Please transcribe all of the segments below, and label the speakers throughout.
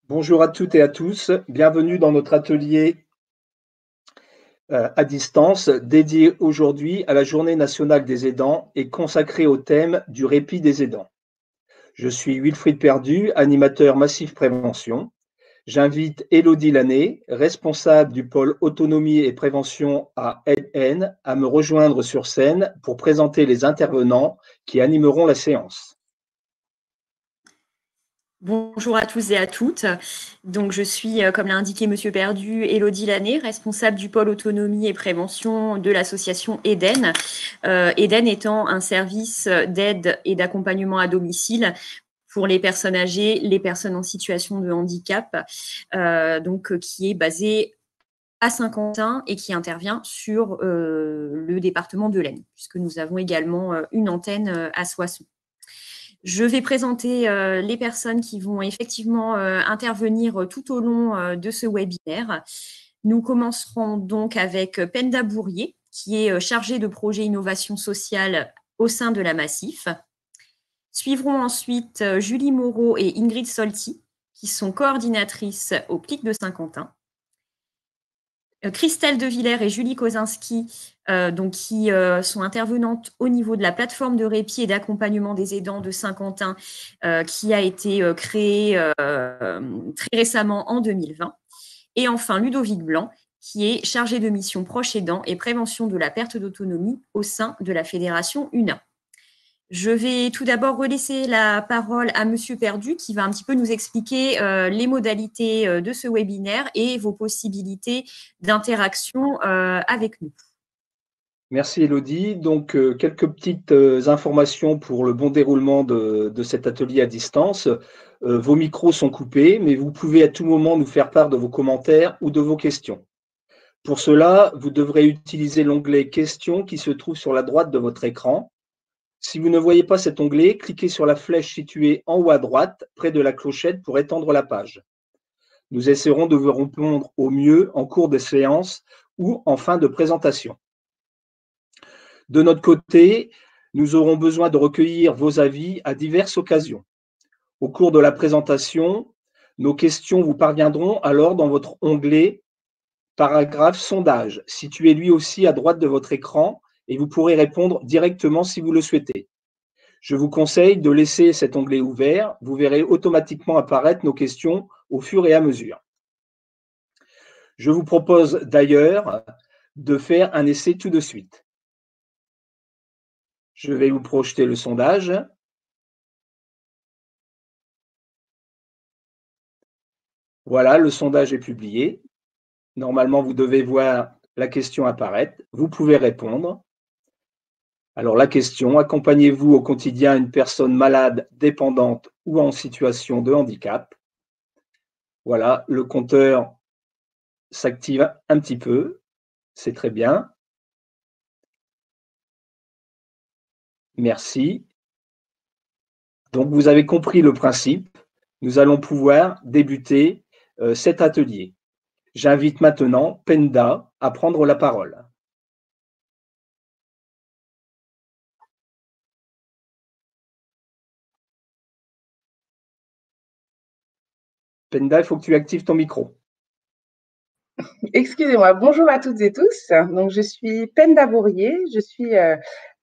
Speaker 1: Bonjour à toutes et à tous, bienvenue dans notre atelier à distance dédié aujourd'hui à la Journée nationale des aidants et consacré au thème du répit des aidants. Je suis Wilfried Perdu, animateur Massif Prévention. J'invite Élodie Lanné, responsable du pôle autonomie et prévention à AIDN, à me rejoindre sur scène pour présenter les intervenants qui animeront la séance.
Speaker 2: Bonjour à tous et à toutes. Donc, je suis, comme l'a indiqué Monsieur Perdu, Élodie Lanné, responsable du pôle autonomie et prévention de l'association AIDN. AIDN étant un service d'aide et d'accompagnement à domicile pour les personnes âgées, les personnes en situation de handicap, qui est basé à Saint-Quentin et qui intervient sur le département de l'Aisne, puisque nous avons également une antenne à Soissons. Je vais présenter les personnes qui vont effectivement intervenir tout au long de ce webinaire. Nous commencerons donc avec Penda Bourrier, qui est chargée de projet innovation sociale au sein de la Massif. Suivront ensuite Julie Moreau et Ingrid Solti, qui sont coordinatrices au PLIC de Saint-Quentin. Christelle Devillers et Julie Kozinski, qui sont intervenantes au niveau de la plateforme de répit et d'accompagnement des aidants de Saint-Quentin, qui a été créée très récemment en 2020. Et enfin, Ludovic Blanc, qui est chargé de mission proche aidant et prévention de la perte d'autonomie au sein de la fédération UNA. Je vais tout d'abord relaisser la parole à Monsieur Perdu qui va un petit peu nous expliquer les modalités de ce webinaire et vos possibilités d'interaction avec nous.
Speaker 1: Merci Élodie. Donc, quelques petites informations pour le bon déroulement de cet atelier à distance. Vos micros sont coupés, mais vous pouvez à tout moment nous faire part de vos commentaires ou de vos questions. Pour cela, vous devrez utiliser l'onglet « Questions » qui se trouve sur la droite de votre écran. Si vous ne voyez pas cet onglet, cliquez sur la flèche située en haut à droite, près de la clochette, pour étendre la page. Nous essaierons de vous répondre au mieux en cours de séance ou en fin de présentation. De notre côté, nous aurons besoin de recueillir vos avis à diverses occasions. Au cours de la présentation, nos questions vous parviendront alors dans votre onglet « Paragraphe sondage », situé lui aussi à droite de votre écran, et vous pourrez répondre directement si vous le souhaitez. Je vous conseille de laisser cet onglet ouvert. Vous verrez automatiquement apparaître nos questions au fur et à mesure. Je vous propose d'ailleurs de faire un essai tout de suite. Je vais vous projeter le sondage. Voilà, le sondage est publié. Normalement, vous devez voir la question apparaître. Vous pouvez répondre. Alors, la question, accompagnez-vous au quotidien une personne malade, dépendante ou en situation de handicap? Voilà, le compteur s'active un petit peu. C'est très bien. Merci. Donc, vous avez compris le principe. Nous allons pouvoir débuter cet atelier. J'invite maintenant Penda à prendre la parole. Penda, il faut que tu actives ton micro.
Speaker 3: Excusez-moi, bonjour à toutes et tous. Donc, je suis Penda Bourrier, je suis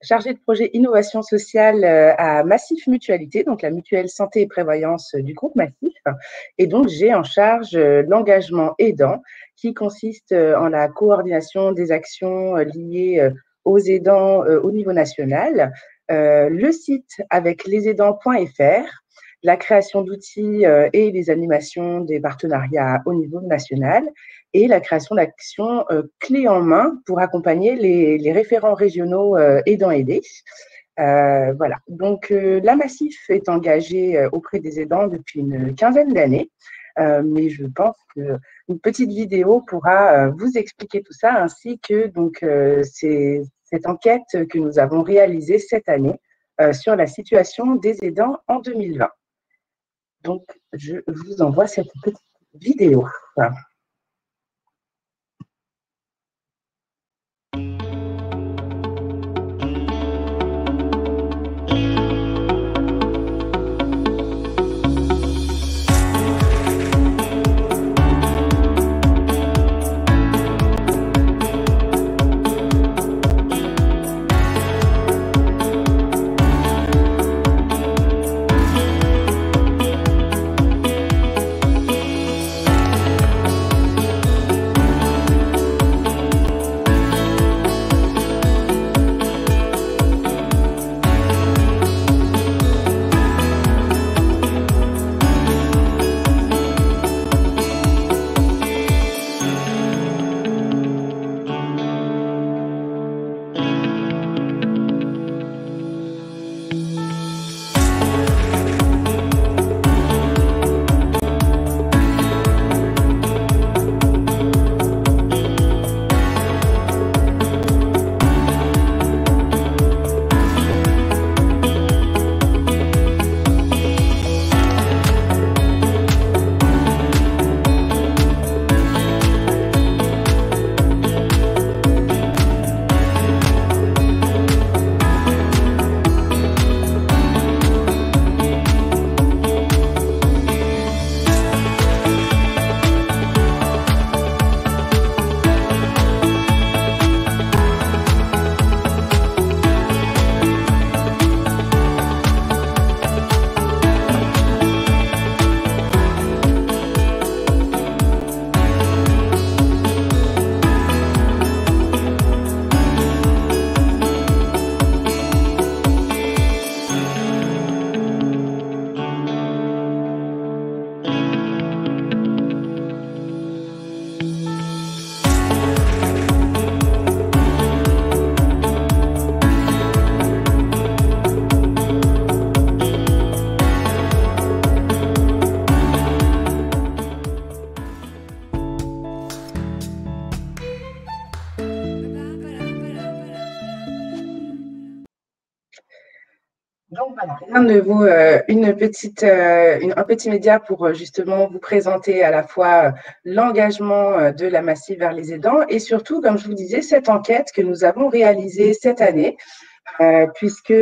Speaker 3: chargée de projet innovation sociale à Massif Mutualité, donc la mutuelle santé et prévoyance du groupe Massif. Et donc, j'ai en charge l'engagement aidant qui consiste en la coordination des actions liées aux aidants au niveau national, le site avec lesaidants.fr, la création d'outils et les animations des partenariats au niveau national et la création d'actions clés en main pour accompagner les référents régionaux aidants aidés. Voilà. Donc, la Massif est engagée auprès des aidants depuis une quinzaine d'années, mais je pense qu'une petite vidéo pourra vous expliquer tout ça, ainsi que donc, cette enquête que nous avons réalisée cette année sur la situation des aidants en 2020. Donc, je vous envoie cette petite vidéo. Donc voilà, rien ne vaut un petit média pour justement vous présenter à la fois l'engagement de la Massif vers les aidants et surtout, comme je vous disais, cette enquête que nous avons réalisée cette année, puisque,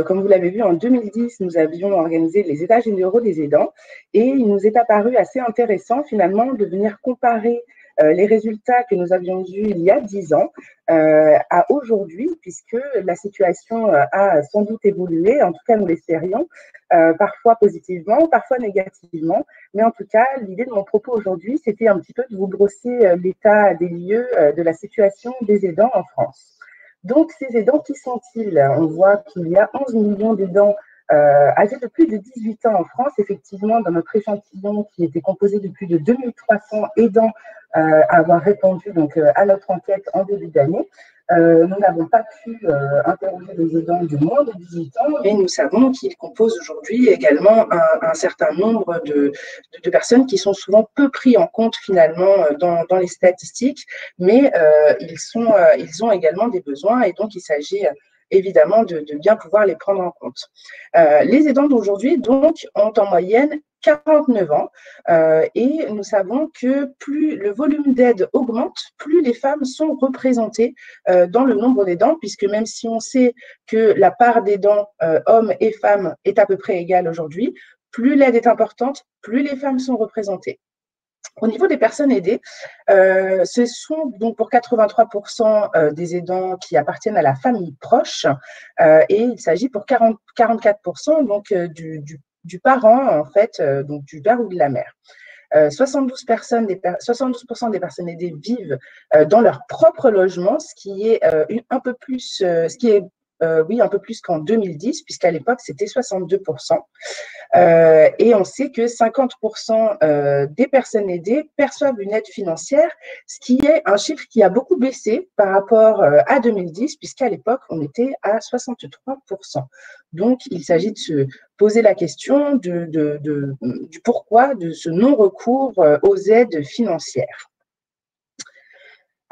Speaker 3: comme vous l'avez vu, en 2010, nous avions organisé les états généraux des aidants et il nous est apparu assez intéressant finalement de venir comparer les résultats que nous avions eus il y a 10 ans à aujourd'hui, puisque la situation a sans doute évolué, en tout cas nous l'espérions, parfois positivement, parfois négativement, mais en tout cas l'idée de mon propos aujourd'hui, c'était un petit peu de vous brosser l'état des lieux de la situation des aidants en France. Donc, ces aidants, qui sont-ils? On voit qu'il y a 11 millions d'aidants âgés de plus de 18 ans en France. Effectivement, dans notre échantillon qui était composé de plus de 2300 aidants à avoir répondu donc, à notre enquête en début d'année, nous n'avons pas pu interroger les aidants de moins de 18 ans, mais nous savons qu'ils composent aujourd'hui également un certain nombre de personnes qui sont souvent peu pris en compte finalement dans les statistiques, mais ils ont également des besoins et donc il s'agit évidemment de bien pouvoir les prendre en compte. Les aidants d'aujourd'hui donc ont en moyenne 49 ans et nous savons que plus le volume d'aide augmente, plus les femmes sont représentées dans le nombre d'aidants, puisque même si on sait que la part d'aidants hommes et femmes est à peu près égale aujourd'hui, plus l'aide est importante, plus les femmes sont représentées. Au niveau des personnes aidées, ce sont donc pour 83% des aidants qui appartiennent à la famille proche et il s'agit pour 44% donc du parent, en fait, donc du père ou de la mère. 72% des personnes aidées vivent dans leur propre logement, ce qui est un peu plus, un peu plus qu'en 2010, puisqu'à l'époque, c'était 62%. Et on sait que 50% des personnes aidées perçoivent une aide financière, ce qui est un chiffre qui a beaucoup baissé par rapport à 2010, puisqu'à l'époque, on était à 63%. Donc, il s'agit de se poser la question du pourquoi de ce non-recours aux aides financières.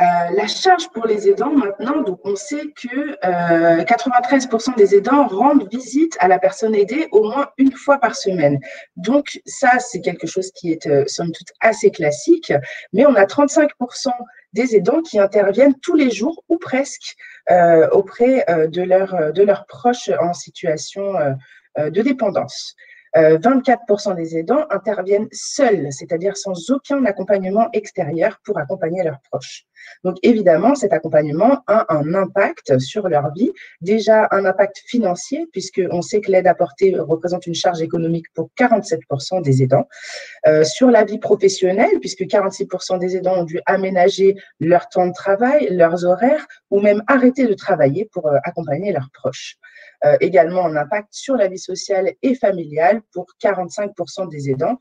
Speaker 3: La charge pour les aidants maintenant, donc on sait que 93% des aidants rendent visite à la personne aidée au moins une fois par semaine. Donc ça, c'est quelque chose qui est somme toute assez classique, mais on a 35% des aidants qui interviennent tous les jours ou presque auprès de leurs proches en situation de dépendance. 24% des aidants interviennent seuls, c'est-à-dire sans aucun accompagnement extérieur pour accompagner leurs proches. Donc évidemment, cet accompagnement a un impact sur leur vie, déjà un impact financier, puisqu'on sait que l'aide apportée représente une charge économique pour 47% des aidants, sur la vie professionnelle, puisque 46% des aidants ont dû aménager leur temps de travail, leurs horaires, ou même arrêter de travailler pour accompagner leurs proches. Également un impact sur la vie sociale et familiale pour 45% des aidants,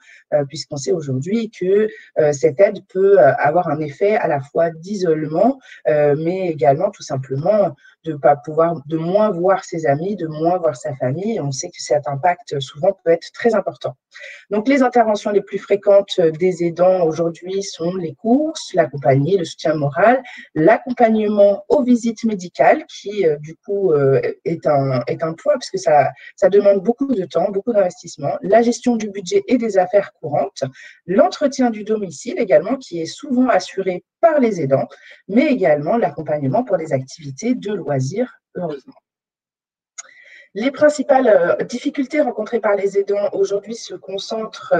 Speaker 3: puisqu'on sait aujourd'hui que cette aide peut avoir un effet à la fois d'isolement, mais également tout simplement de moins voir ses amis, de moins voir sa famille. On sait que cet impact souvent peut être très important. Donc les interventions les plus fréquentes des aidants aujourd'hui sont les courses, la compagnie, le soutien moral, l'accompagnement aux visites médicales qui du coup est un point puisque ça demande beaucoup de temps, beaucoup d'investissement, la gestion du budget et des affaires courantes, l'entretien du domicile également qui est souvent assuré par les aidants, mais également l'accompagnement pour les activités de loisirs, heureusement. Les principales difficultés rencontrées par les aidants aujourd'hui se concentrent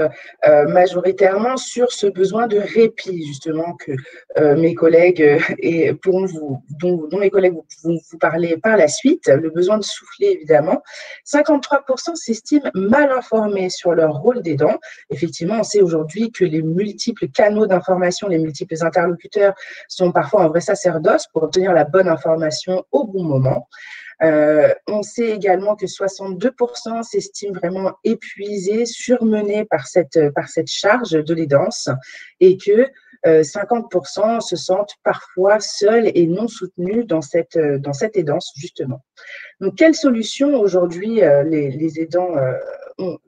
Speaker 3: majoritairement sur ce besoin de répit, justement, que mes collègues dont mes collègues vont vous parler par la suite, le besoin de souffler, évidemment. 53% s'estiment mal informés sur leur rôle d'aidant. Effectivement, on sait aujourd'hui que les multiples canaux d'information, les multiples interlocuteurs sont parfois un vrai sacerdoce pour obtenir la bonne information au bon moment. On sait également que 62% s'estiment vraiment épuisés, surmenés par cette charge de l'aidance et que 50% se sentent parfois seuls et non soutenus dans cette aidance, justement. Donc, quelles solutions aujourd'hui les aidants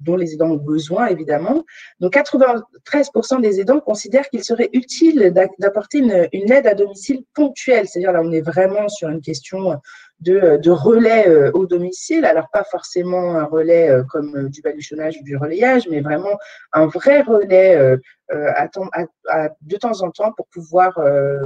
Speaker 3: dont les aidants ont besoin, évidemment. Donc, 93% des aidants considèrent qu'il serait utile d'apporter une aide à domicile ponctuelle. C'est-à-dire, là, on est vraiment sur une question de relais au domicile. Alors, pas forcément un relais comme du baluchonnage ou du relayage, mais vraiment un vrai relais de temps en temps pour pouvoir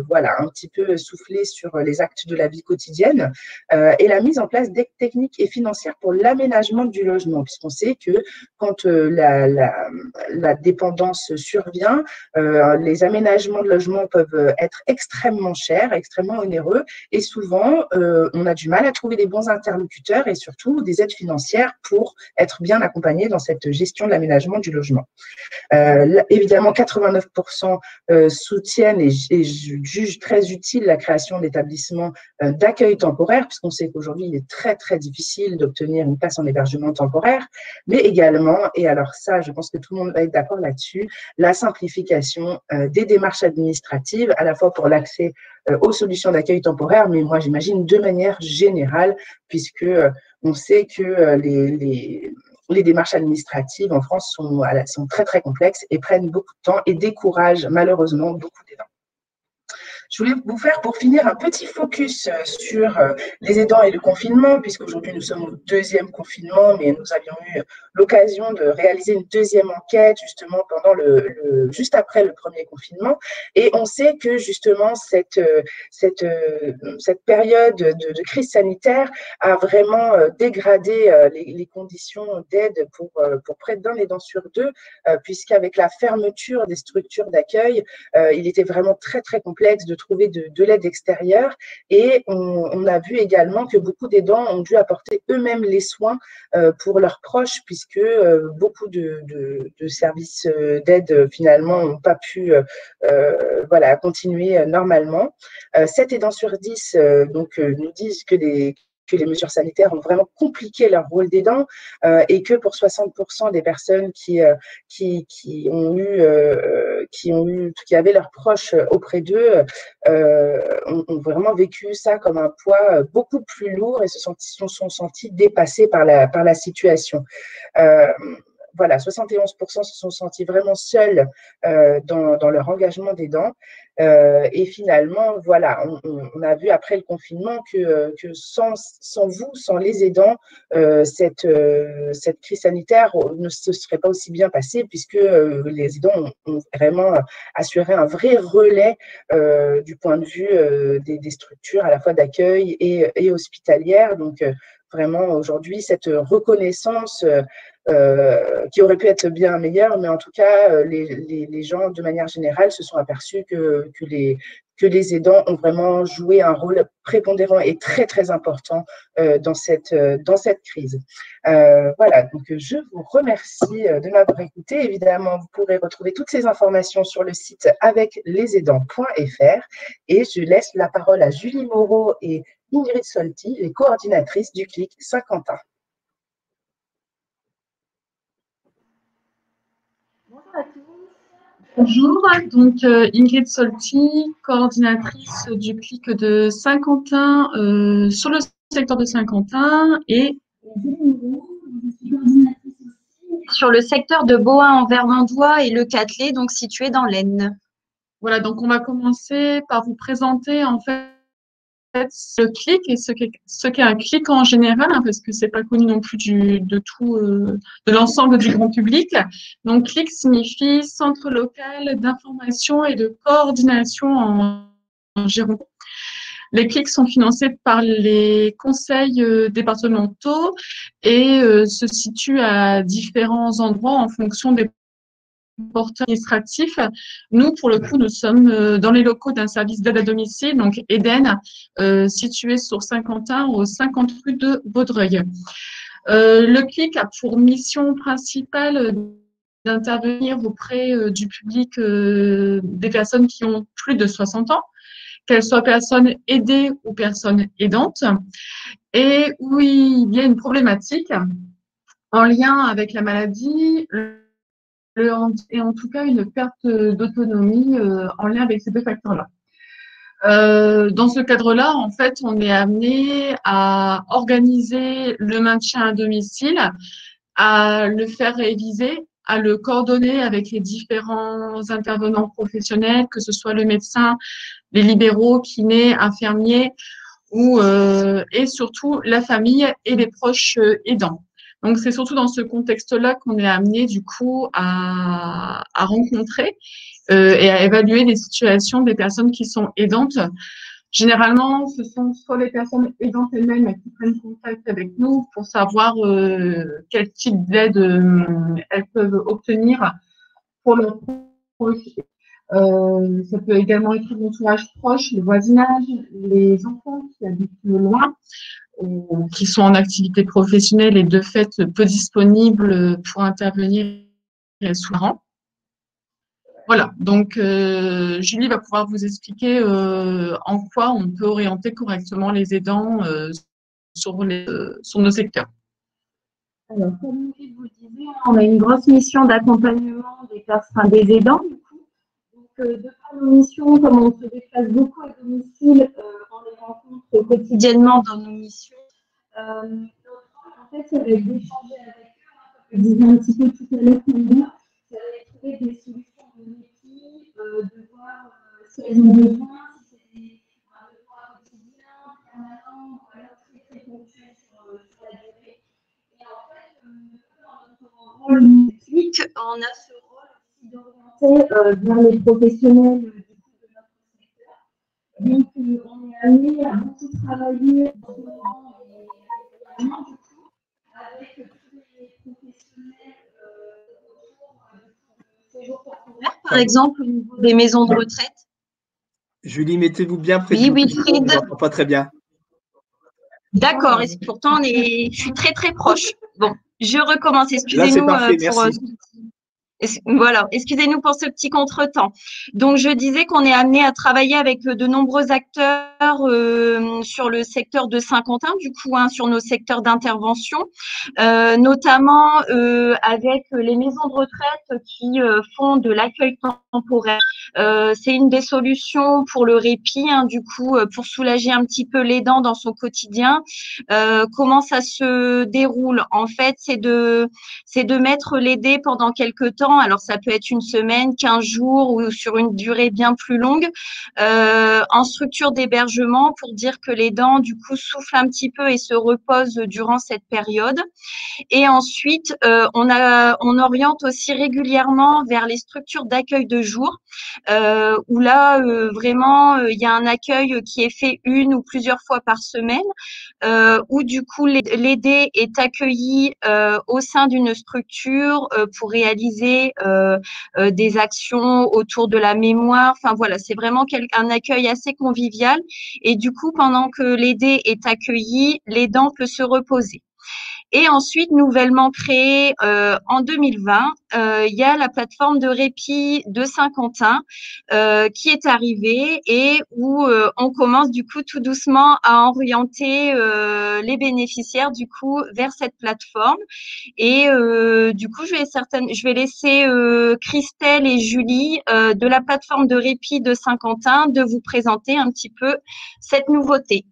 Speaker 3: voilà, un petit peu souffler sur les actes de la vie quotidienne et la mise en place d'aide techniques et financières pour l'aménagement du logement, puisqu'on sait que quand la dépendance survient, les aménagements de logement peuvent être extrêmement chers, extrêmement onéreux et souvent, on a du mal à trouver les bons interlocuteurs et surtout des aides financières pour être bien accompagné dans cette gestion de l'aménagement du logement. Évidemment, 89% soutiennent et jugent très utile la création d'établissements d'accueil temporaire, puisqu'on sait qu'aujourd'hui, il est très, très difficile d'obtenir une place en hébergement temporaire, mais également, et alors ça, je pense que tout le monde va être d'accord là-dessus, la simplification des démarches administratives, à la fois pour l'accès aux solutions d'accueil temporaire, mais moi, j'imagine de manière générale, puisque on sait que les démarches administratives en France sont très, très complexes et prennent beaucoup de temps et découragent malheureusement beaucoup d'aidants. Je voulais vous faire pour finir un petit focus sur les aidants et le confinement, puisqu'aujourd'hui nous sommes au deuxième confinement, mais nous avions eu l'occasion de réaliser une deuxième enquête justement pendant juste après le premier confinement. Et on sait que justement cette période de crise sanitaire a vraiment dégradé les conditions d'aide pour près d'un aidant sur deux, puisqu'avec la fermeture des structures d'accueil, il était vraiment très, très complexe de trouver de l'aide extérieure et on a vu également que beaucoup d'aidants ont dû apporter eux-mêmes les soins pour leurs proches puisque beaucoup de services d'aide finalement n'ont pas pu voilà, continuer normalement. 7 aidants sur 10 nous disent que les mesures sanitaires ont vraiment compliqué leur rôle d'aidant et que pour 60% des personnes qui avaient leurs proches auprès d'eux ont vraiment vécu ça comme un poids beaucoup plus lourd et se sont sentis dépassés par la situation. Voilà, 71% se sont sentis vraiment seuls dans leur engagement d'aidant. Et finalement, voilà, on a vu après le confinement que sans vous, sans les aidants, cette crise sanitaire ne se serait pas aussi bien passée puisque les aidants ont vraiment assuré un vrai relais du point de vue des structures à la fois d'accueil et hospitalières. Donc, vraiment, aujourd'hui, cette reconnaissance qui aurait pu être bien meilleure, mais en tout cas, les gens, de manière générale, se sont aperçus que les aidants ont vraiment joué un rôle prépondérant et très, très important dans cette crise. Voilà, donc je vous remercie de m'avoir écouté. Évidemment, vous pourrez retrouver toutes ces informations sur le site aveclesaidants.fr et je laisse la parole à Julie Moreau et Ingrid Solti, les coordinatrices du CLIC Saint-Quentin.
Speaker 4: Bonjour à tous. Bonjour, donc Ingrid Solti, coordinatrice du CLIC de Saint-Quentin sur le secteur de Saint-Quentin et
Speaker 5: sur le secteur de Bohain en Vermandois et le Catelet, donc situé dans l'Aisne.
Speaker 4: Voilà, donc on va commencer par vous présenter en fait le CLIC et ce qu'est un CLIC en général, hein, parce que c'est pas connu non plus de l'ensemble du grand public. Donc CLIC signifie Centre local d'information et de coordination en Gironde. Les CLIC sont financés par les conseils départementaux et se situent à différents endroits en fonction des porteurs administratifs. Nous, pour le coup, nous sommes dans les locaux d'un service d'aide à domicile, donc Eden, situé sur Saint-Quentin, au 50 rue de Vaudreuil. Le CLIC a pour mission principale d'intervenir auprès du public des personnes qui ont plus de 60 ans, qu'elles soient personnes aidées ou personnes aidantes, et où il y a une problématique en lien avec la maladie, et en tout cas une perte d'autonomie en lien avec ces deux facteurs-là. Dans ce cadre-là, en fait, on est amené à organiser le maintien à domicile, à le faire réviser, à le coordonner avec les différents intervenants professionnels, que ce soit le médecin, les libéraux, kinés, infirmiers, et surtout la famille et les proches aidants. Donc, c'est surtout dans ce contexte-là qu'on est amené du coup à rencontrer et à évaluer les situations des personnes qui sont aidantes. Généralement, ce sont soit les personnes aidantes elles-mêmes qui prennent contact avec nous pour savoir quel type d'aide elles peuvent obtenir pour leur proche. Ça peut également être l'entourage proche, le voisinage, les enfants qui habitent loin, qui sont en activité professionnelle et de fait peu disponibles pour intervenir souvent. Voilà, donc Julie va pouvoir vous expliquer en quoi on peut orienter correctement les aidants sur nos secteurs.
Speaker 5: Alors, comme je vous le disais, on a une grosse mission d'accompagnement des personnes, des aidants, du coup. Donc, de par nos missions, comme on se déplace beaucoup à domicile, on les rencontre quotidiennement dans nos missions. Notre rôle, en fait, ça va être d'échanger avec eux, comme je disais un petit peu tout à l'heure, ça va être trouver des solutions de répit, de voir si elles ont besoin, si c'est un besoin quotidien, permanent, ou alors très ponctuel sur la durée. Et en fait, dans notre rôle unique, on a ce rôle aussi d'orienter vers les professionnels du coup, de notre secteur. Donc, on est amené à beaucoup travailler dans ce moment et régulièrement, du coup, avec tous les professionnels autour de séjours temporaires, par exemple, au niveau des maisons de retraite.
Speaker 1: Julie, mettez-vous bien près
Speaker 5: Oui,
Speaker 1: du
Speaker 5: oui,
Speaker 1: micro, on ne vous entend pas très bien.
Speaker 5: D'accord, et pourtant, je suis très, très proche. Bon, je recommence,
Speaker 1: Là, c'est
Speaker 5: excusez-nous
Speaker 1: parfait,
Speaker 5: pour…
Speaker 1: merci.
Speaker 5: Voilà, excusez-nous pour ce petit contretemps. Donc, je disais qu'on est amené à travailler avec de nombreux acteurs sur le secteur de Saint-Quentin, du coup, sur nos secteurs d'intervention, notamment avec les maisons de retraite qui font de l'accueil temporaire. C'est une des solutions pour le répit, du coup, pour soulager un petit peu l'aidant dans son quotidien. Comment ça se déroule? En fait, c'est de mettre l'aidé pendant quelques temps. Alors, ça peut être une semaine, 15 jours ou sur une durée bien plus longue, en structure d'hébergement pour dire que l'aidant, du coup, souffle un petit peu et se repose durant cette période. Et ensuite, on oriente aussi régulièrement vers les structures d'accueil de jour, où là, vraiment, il y a un accueil qui est fait une ou plusieurs fois par semaine, où du coup, l'aidé est accueilli au sein d'une structure pour réaliser des actions autour de la mémoire. Enfin, voilà, c'est vraiment un accueil assez convivial. Et du coup, pendant que l'aidé est accueilli, l'aidant peut se reposer. Et ensuite, nouvellement créée en 2020, il y a la plateforme de répit de Saint-Quentin qui est arrivée et où on commence du coup tout doucement à orienter les bénéficiaires du coup vers cette plateforme. Et du coup, je vais laisser Christelle et Julie de la plateforme de répit de Saint-Quentin de vous présenter un petit peu cette nouveauté.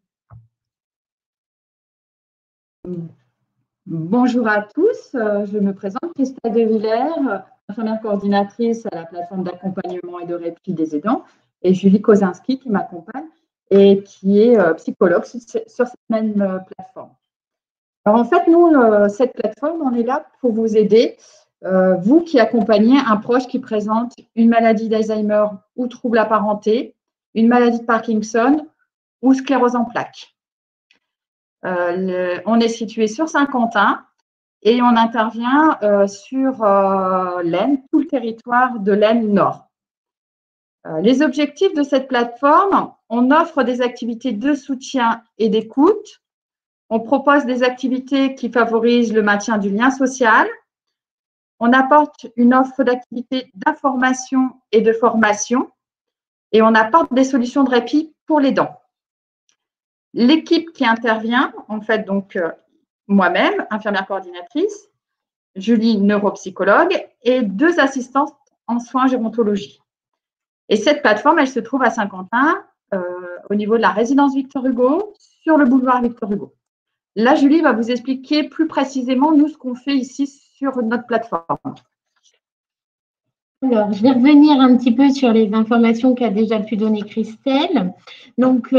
Speaker 6: Bonjour à tous, je me présente, Christelle Devillers, infirmière coordinatrice à la plateforme d'accompagnement et de répit des aidants, et Julie Kozinski qui m'accompagne et qui est psychologue sur cette même plateforme. Alors en fait, nous, cette plateforme, on est là pour vous aider, vous qui accompagnez un proche qui présente une maladie d'Alzheimer ou trouble apparenté, une maladie de Parkinson ou sclérose en plaques. On est situé sur Saint-Quentin et on intervient sur l'Aisne, tout le territoire de l'Aisne Nord. Les objectifs de cette plateforme, on offre des activités de soutien et d'écoute. On propose des activités qui favorisent le maintien du lien social. On apporte une offre d'activités d'information et de formation et on apporte des solutions de répit pour les aidants. L'équipe qui intervient, en fait, donc moi-même, infirmière coordinatrice, Julie, neuropsychologue, et 2 assistantes en soins gérontologie. Et cette plateforme, elle se trouve à Saint-Quentin, au niveau de la résidence Victor Hugo, sur le boulevard Victor Hugo. Là, Julie va vous expliquer plus précisément, nous, ce qu'on fait ici sur notre plateforme.
Speaker 7: Alors, je vais revenir un petit peu sur les informations qu'a déjà pu donner Christelle. Donc,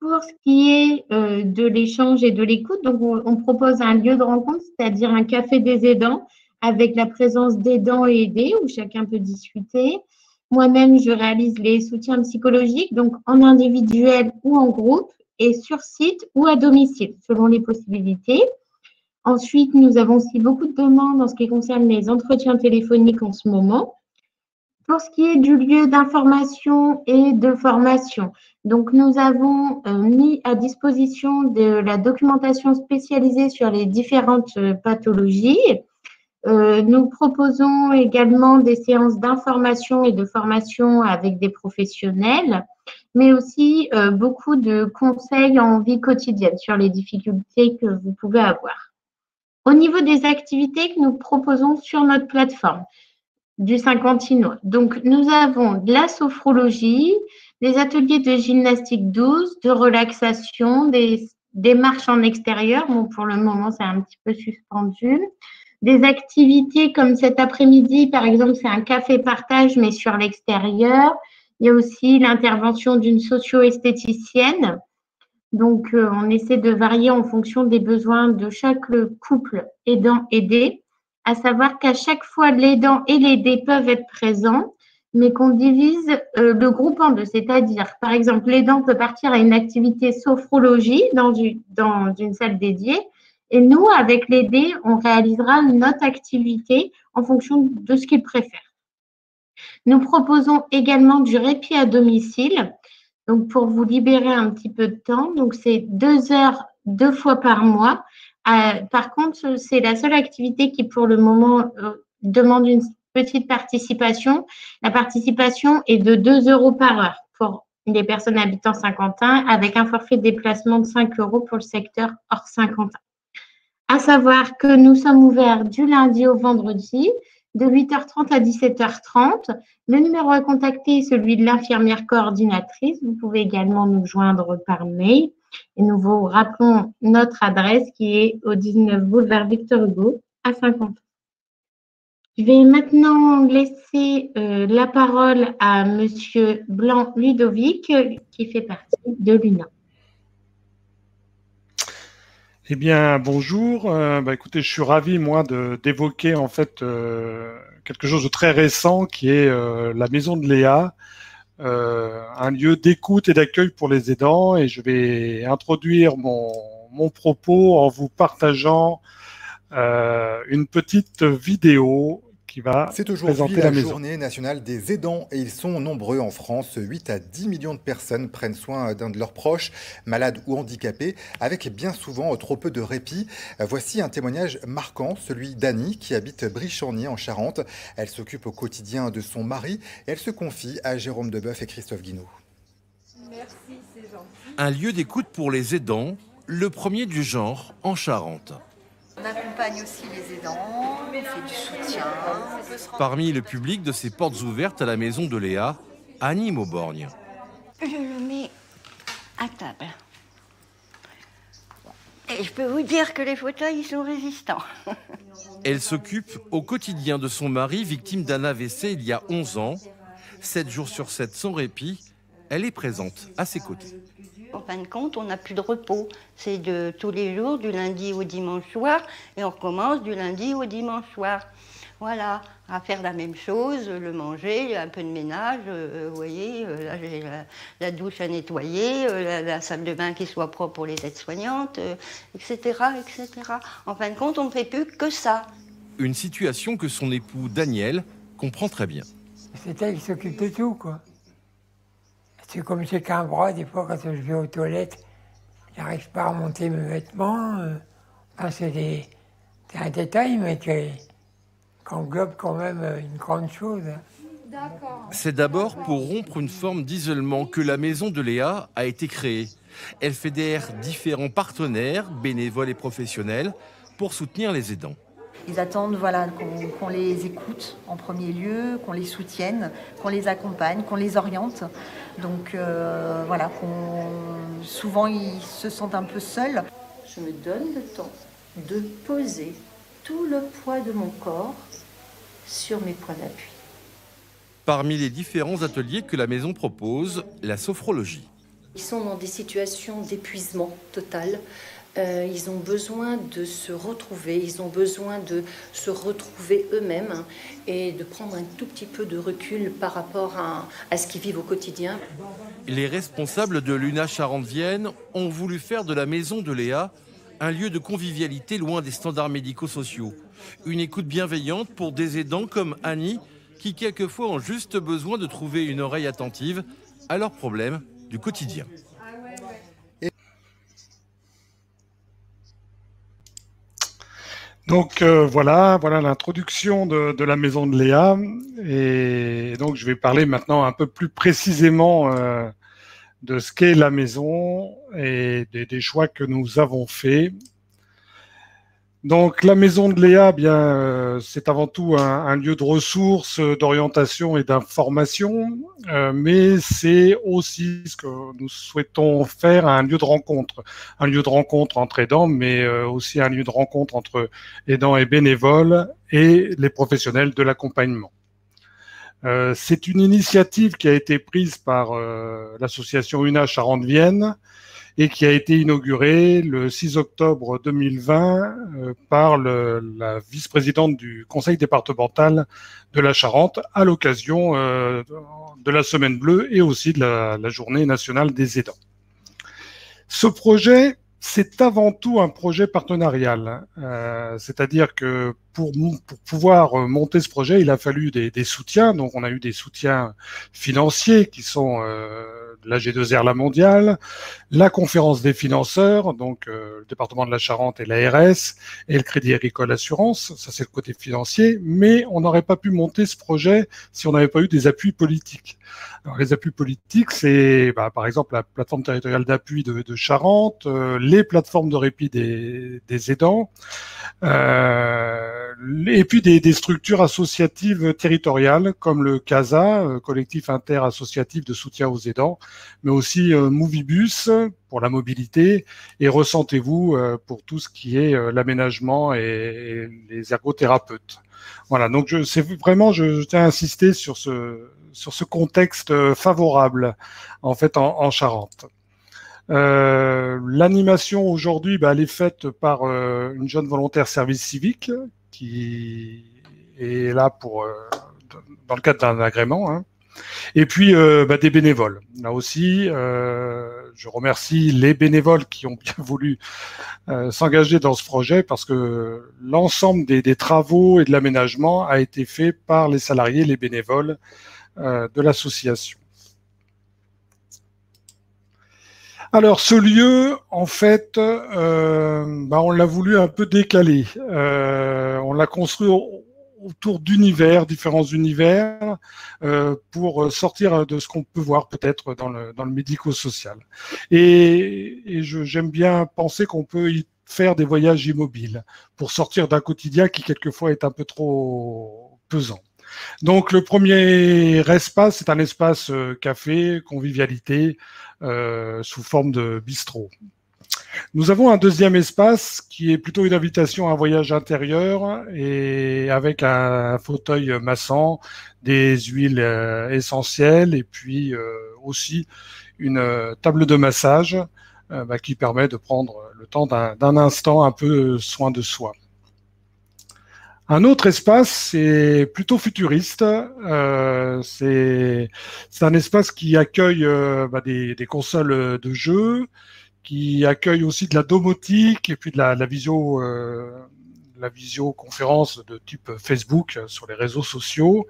Speaker 7: Pour ce qui est de l'échange et de l'écoute, donc on propose un lieu de rencontre, c'est-à-dire un café des aidants, avec la présence d'aidants et aidés, où chacun peut discuter. Moi-même, je réalise les soutiens psychologiques, donc en individuel ou en groupe, et sur site ou à domicile, selon les possibilités. Ensuite, nous avons aussi beaucoup de demandes en ce qui concerne les entretiens téléphoniques en ce moment. Pour ce qui est du lieu d'information et de formation, donc nous avons mis à disposition de la documentation spécialisée sur les différentes pathologies. Nous proposons également des séances d'information et de formation avec des professionnels, mais aussi beaucoup de conseils en vie quotidienne sur les difficultés que vous pouvez avoir. Au niveau des activités que nous proposons sur notre plateforme, du Saint-Quentinois. Donc, nous avons de la sophrologie, des ateliers de gymnastique douce, de relaxation, des marches en extérieur. Bon, pour le moment, c'est un petit peu suspendu. Des activités comme cet après-midi, par exemple, c'est un café partage, mais sur l'extérieur. Il y a aussi l'intervention d'une socio-esthéticienne. Donc, on essaie de varier en fonction des besoins de chaque couple aidant-aidé. À savoir qu'à chaque fois, l'aidant et l'aidé peuvent être présents, mais qu'on divise le groupe en deux. C'est-à-dire, par exemple, l'aidant peut partir à une activité sophrologie dans une salle dédiée, et nous, avec l'aidé, on réalisera notre activité en fonction de ce qu'il préfère. Nous proposons également du répit à domicile, donc pour vous libérer un petit peu de temps. Donc, c'est 2 heures 2 fois par mois. Par contre, c'est la seule activité qui, pour le moment, demande une petite participation. La participation est de 2 € par heure pour les personnes habitant Saint-Quentin, avec un forfait de déplacement de 5 € pour le secteur hors Saint-Quentin. À savoir que nous sommes ouverts du lundi au vendredi, de 8h30 à 17h30. Le numéro à contacter est celui de l'infirmière coordinatrice. Vous pouvez également nous joindre par mail. Et nous vous rappelons notre adresse qui est au 19 boulevard Victor Hugo à Saint-Quentin. Je vais maintenant laisser la parole à Monsieur Blanc-Ludovic qui fait partie de l'UNA.
Speaker 8: Eh bien, bonjour. Écoutez, je suis ravi, moi, d'évoquer en fait quelque chose de très récent qui est la Maison de Léa, un lieu d'écoute et d'accueil pour les aidants. Et je vais introduire mon propos en vous partageant une petite vidéo qui va
Speaker 9: C'est aujourd'hui
Speaker 8: présenter
Speaker 9: la
Speaker 8: maison.
Speaker 9: journée nationale des aidants et ils sont nombreux en France. 8 à 10 millions de personnes prennent soin d'un de leurs proches, malades ou handicapés, avec bien souvent trop peu de répit. Voici un témoignage marquant, celui d'Annie qui habite Brie-Chornier en Charente. Elle s'occupe au quotidien de son mari et elle se confie à Jérôme Debeuf et Christophe Guinaud.
Speaker 10: Merci, c'est gentil. Un lieu d'écoute pour les aidants, le premier du genre en Charente.
Speaker 11: On accompagne aussi les aidants, on fait du soutien.
Speaker 10: Parmi le public de ces portes ouvertes à la maison de Léa, Annie Mauborgne.
Speaker 12: Je le mets à table. Et je peux vous dire que les fauteuils sont résistants.
Speaker 10: Elle s'occupe au quotidien de son mari, victime d'un AVC il y a 11 ans. 7 jours sur 7 sans répit, elle est présente à ses côtés.
Speaker 12: En fin de compte, on n'a plus de repos. C'est de tous les jours, du lundi au dimanche soir, et on recommence du lundi au dimanche soir. Voilà, à faire la même chose, le manger, un peu de ménage, vous voyez, là j'ai la douche à nettoyer, la salle de bain qui soit propre pour les aides-soignantes, etc., etc. En fin de compte, on ne fait plus que ça.
Speaker 10: Une situation que son époux Daniel comprend très bien.
Speaker 13: C'est elle qui s'occupe de tout, quoi. C'est comme j'ai qu'un bras, des fois, quand je vais aux toilettes, j'arrive pas à remonter mes vêtements. C'est un détail, mais qui englobe quand même une grande chose.
Speaker 10: C'est d'abord pour rompre une forme d'isolement que la maison de Léa a été créée. Elle fédère différents partenaires, bénévoles et professionnels, pour soutenir les aidants.
Speaker 11: Ils attendent qu'on les écoute en premier lieu, qu'on les soutienne, qu'on les accompagne, qu'on les oriente. Donc souvent ils se sentent un peu seuls.
Speaker 14: Je me donne le temps de poser tout le poids de mon corps sur mes points d'appui.
Speaker 10: Parmi les différents ateliers que la maison propose, la sophrologie.
Speaker 14: Ils sont dans des situations d'épuisement total. Ils ont besoin de se retrouver, ils ont besoin de se retrouver eux-mêmes et de prendre un tout petit peu de recul par rapport à ce qu'ils vivent au quotidien.
Speaker 10: Les responsables de l'UNA Charente-Vienne ont voulu faire de la maison de Léa un lieu de convivialité loin des standards médico-sociaux. Une écoute bienveillante pour des aidants comme Annie, qui quelquefois ont juste besoin de trouver une oreille attentive à leurs problèmes du quotidien.
Speaker 8: Donc voilà l'introduction de la maison de Léa. Et donc je vais parler maintenant un peu plus précisément de ce qu'est la maison et des choix que nous avons faits. Donc la maison de Léa, c'est avant tout un lieu de ressources, d'orientation et d'information, mais c'est aussi ce que nous souhaitons faire, un lieu de rencontre entre aidants, mais aussi un lieu de rencontre entre aidants et bénévoles et les professionnels de l'accompagnement. C'est une initiative qui a été prise par l'association UNA Charente-Vienne et qui a été inaugurée le 6 octobre 2020 par la vice-présidente du conseil départemental de la Charente à l'occasion de la Semaine Bleue et aussi de la Journée nationale des aidants. Ce projet, c'est avant tout un projet partenarial, c'est-à-dire que pour pouvoir monter ce projet, il a fallu des soutiens. Donc on a eu des soutiens financiers qui sont la G2R La Mondiale, la conférence des financeurs, donc le département de la Charente et l'ARS, et le Crédit Agricole Assurance, ça c'est le côté financier, mais on n'aurait pas pu monter ce projet si on n'avait pas eu des appuis politiques. Alors les appuis politiques, c'est par exemple la plateforme territoriale d'appui de Charente, les plateformes de répit des aidants, et puis des structures associatives territoriales comme le CASA, collectif interassociatif de soutien aux aidants, mais aussi Movibus pour la mobilité et Ressentez-vous pour tout ce qui est l'aménagement et les ergothérapeutes. Voilà, donc je tiens à insister sur ce contexte favorable en fait en Charente. L'animation aujourd'hui, elle est faite par une jeune volontaire service civique qui est là dans le cadre d'un agrément, hein. Et puis des bénévoles. Là aussi, je remercie les bénévoles qui ont bien voulu s'engager dans ce projet parce que l'ensemble des travaux et de l'aménagement a été fait par les salariés, les bénévoles de l'association. Alors ce lieu, en fait, on l'a voulu un peu décaler. On l'a construit autour d'univers, différents univers, pour sortir de ce qu'on peut voir peut-être dans le médico-social. Et j'aime bien penser qu'on peut y faire des voyages immobiles pour sortir d'un quotidien qui quelquefois est un peu trop pesant. Donc le premier espace, c'est un espace café, convivialité, sous forme de bistrot. Nous avons un deuxième espace qui est plutôt une invitation à un voyage intérieur et avec un fauteuil massant, des huiles essentielles et puis aussi une table de massage qui permet de prendre le temps d'un instant un peu soin de soi. Un autre espace, c'est plutôt futuriste. C'est un espace qui accueille des consoles de jeux, qui accueille aussi de la domotique et puis de la visioconférence de type Facebook sur les réseaux sociaux.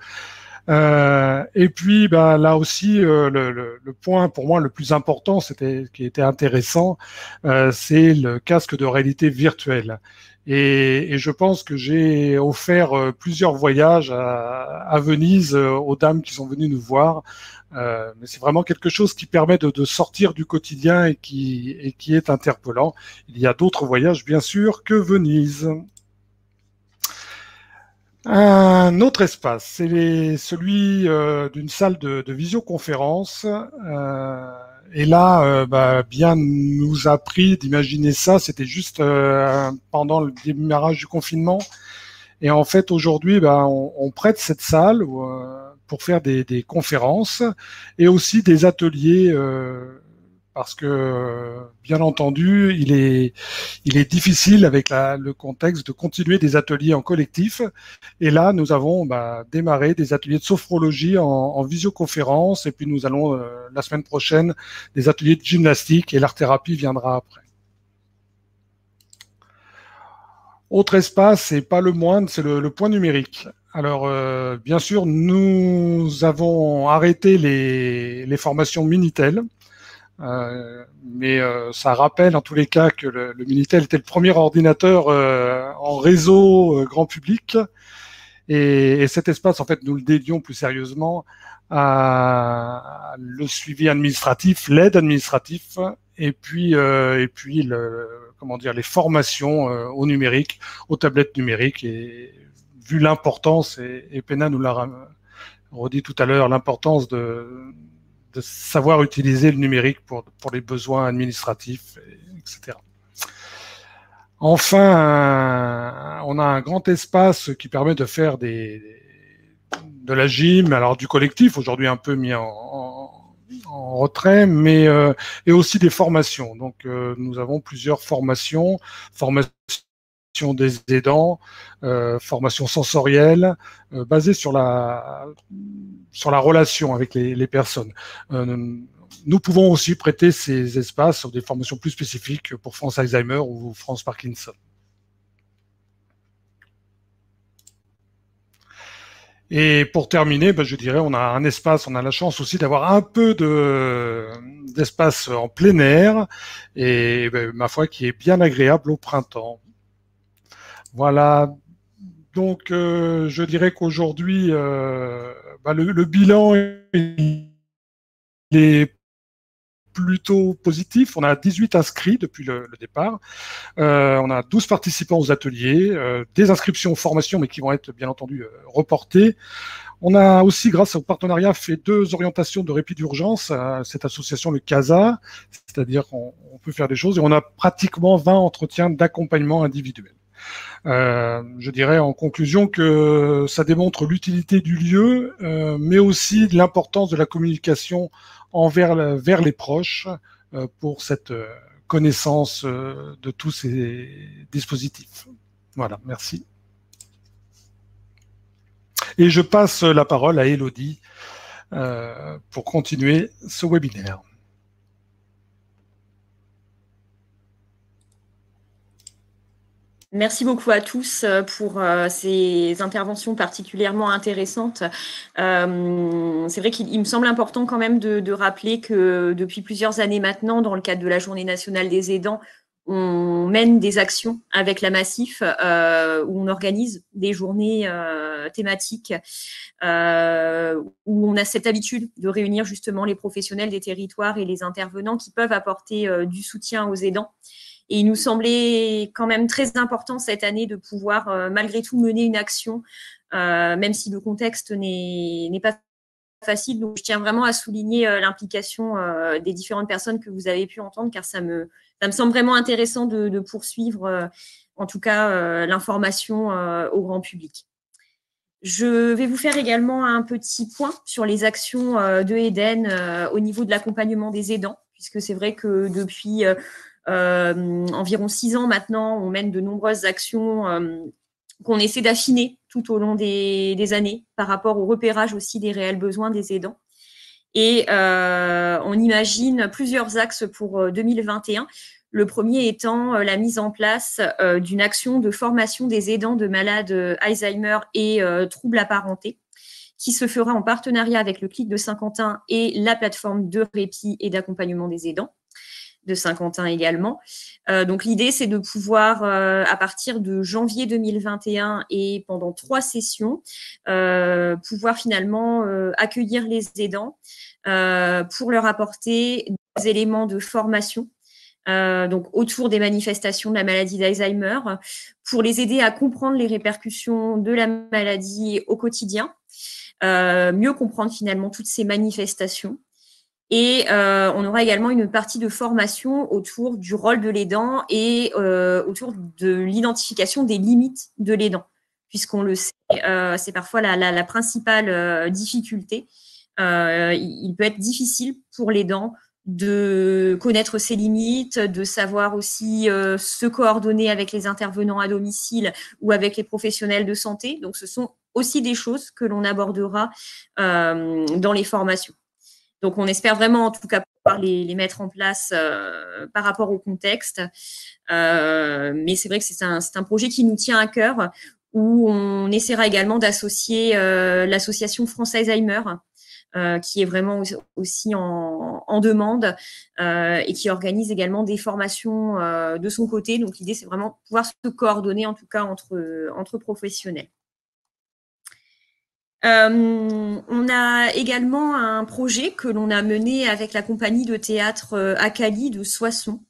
Speaker 8: Et puis là aussi, le point pour moi le plus important, qui était intéressant, c'est le casque de réalité virtuelle. Et je pense que j'ai offert plusieurs voyages à Venise aux dames qui sont venues nous voir. Mais c'est vraiment quelque chose qui permet de sortir du quotidien et qui est interpellant. Il y a d'autres voyages, bien sûr, que Venise. Un autre espace, c'est celui d'une salle de visioconférence. Et là, bien nous a pris d'imaginer ça. C'était juste pendant le démarrage du confinement. Et en fait, aujourd'hui, on prête cette salle pour faire des conférences et aussi des ateliers parce que, bien entendu, il est difficile avec le contexte de continuer des ateliers en collectif. Et là, nous avons démarré des ateliers de sophrologie en visioconférence, et puis nous allons, la semaine prochaine, des ateliers de gymnastique, et l'art-thérapie viendra après. Autre espace, et pas le moindre, c'est le point numérique. Alors, bien sûr, nous avons arrêté les formations Minitel, mais ça rappelle en tous les cas que le Minitel était le premier ordinateur en réseau grand public, et cet espace, en fait, nous le dédions plus sérieusement à le suivi administratif, l'aide administrative, et puis les formations au numérique, aux tablettes numériques. Et vu l'importance, et Penna nous l'a redit tout à l'heure, l'importance de savoir utiliser le numérique pour les besoins administratifs, etc. Enfin, on a un grand espace qui permet de faire de la gym, alors du collectif, aujourd'hui un peu mis en retrait, mais et aussi des formations. Donc, nous avons plusieurs formations des aidants, formation sensorielle, basée sur la relation avec les personnes. Nous pouvons aussi prêter ces espaces sur des formations plus spécifiques pour France Alzheimer ou France Parkinson. Et pour terminer, je dirais, on a un espace, on a la chance aussi d'avoir un peu d'espace en plein air, et ma foi, qui est bien agréable au printemps. Voilà. Donc, je dirais qu'aujourd'hui, le bilan est plutôt positif. On a 18 inscrits depuis le départ. On a 12 participants aux ateliers, des inscriptions aux formations, mais qui vont être bien entendu reportées. On a aussi, grâce au partenariat, fait 2 orientations de répit d'urgence à cette association, le CASA, c'est-à-dire qu'on peut faire des choses, et on a pratiquement 20 entretiens d'accompagnement individuel. Je dirais en conclusion que ça démontre l'utilité du lieu, mais aussi l'importance de la communication vers les proches pour cette connaissance de tous ces dispositifs. Voilà, merci. Et je passe la parole à Élodie pour continuer ce webinaire.
Speaker 2: Merci beaucoup à tous pour ces interventions particulièrement intéressantes. C'est vrai qu'il me semble important quand même de rappeler que depuis plusieurs années maintenant, dans le cadre de la Journée nationale des aidants, on mène des actions avec la Massif où on organise des journées thématiques où on a cette habitude de réunir justement les professionnels des territoires et les intervenants qui peuvent apporter du soutien aux aidants. Et il nous semblait quand même très important cette année de pouvoir malgré tout mener une action, même si le contexte n'est pas facile. Donc, je tiens vraiment à souligner l'implication des différentes personnes que vous avez pu entendre, car ça me semble vraiment intéressant de poursuivre, en tout cas, l'information au grand public. Je vais vous faire également un petit point sur les actions de Eden au niveau de l'accompagnement des aidants, puisque c'est vrai que depuis environ 6 ans maintenant, on mène de nombreuses actions qu'on essaie d'affiner tout au long des années par rapport au repérage aussi des réels besoins des aidants. Et on imagine plusieurs axes pour 2021. Le premier étant la mise en place d'une action de formation des aidants de malades Alzheimer et troubles apparentés, qui se fera en partenariat avec le CLIC de Saint-Quentin et la plateforme de répit et d'accompagnement des aidants de Saint-Quentin également. Donc l'idée, c'est de pouvoir, à partir de janvier 2021 et pendant 3 sessions, pouvoir finalement accueillir les aidants pour leur apporter des éléments de formation donc autour des manifestations de la maladie d'Alzheimer, pour les aider à comprendre les répercussions de la maladie au quotidien, mieux comprendre finalement toutes ces manifestations. Et on aura également une partie de formation autour du rôle de l'aidant et autour de l'identification des limites de l'aidant, puisqu'on le sait, c'est parfois la principale difficulté. Il peut être difficile pour l'aidant de connaître ses limites, de savoir aussi se coordonner avec les intervenants à domicile ou avec les professionnels de santé. Donc, ce sont aussi des choses que l'on abordera dans les formations. Donc, on espère vraiment, en tout cas, pouvoir les mettre en place par rapport au contexte. Mais c'est vrai que c'est un projet qui nous tient à cœur, où on essaiera également d'associer l'association France Alzheimer, qui est vraiment aussi en demande et qui organise également des formations de son côté. Donc, l'idée, c'est vraiment pouvoir se coordonner, en tout cas, entre professionnels. On a également un projet que l'on a mené avec la compagnie de théâtre Akali de Soissons,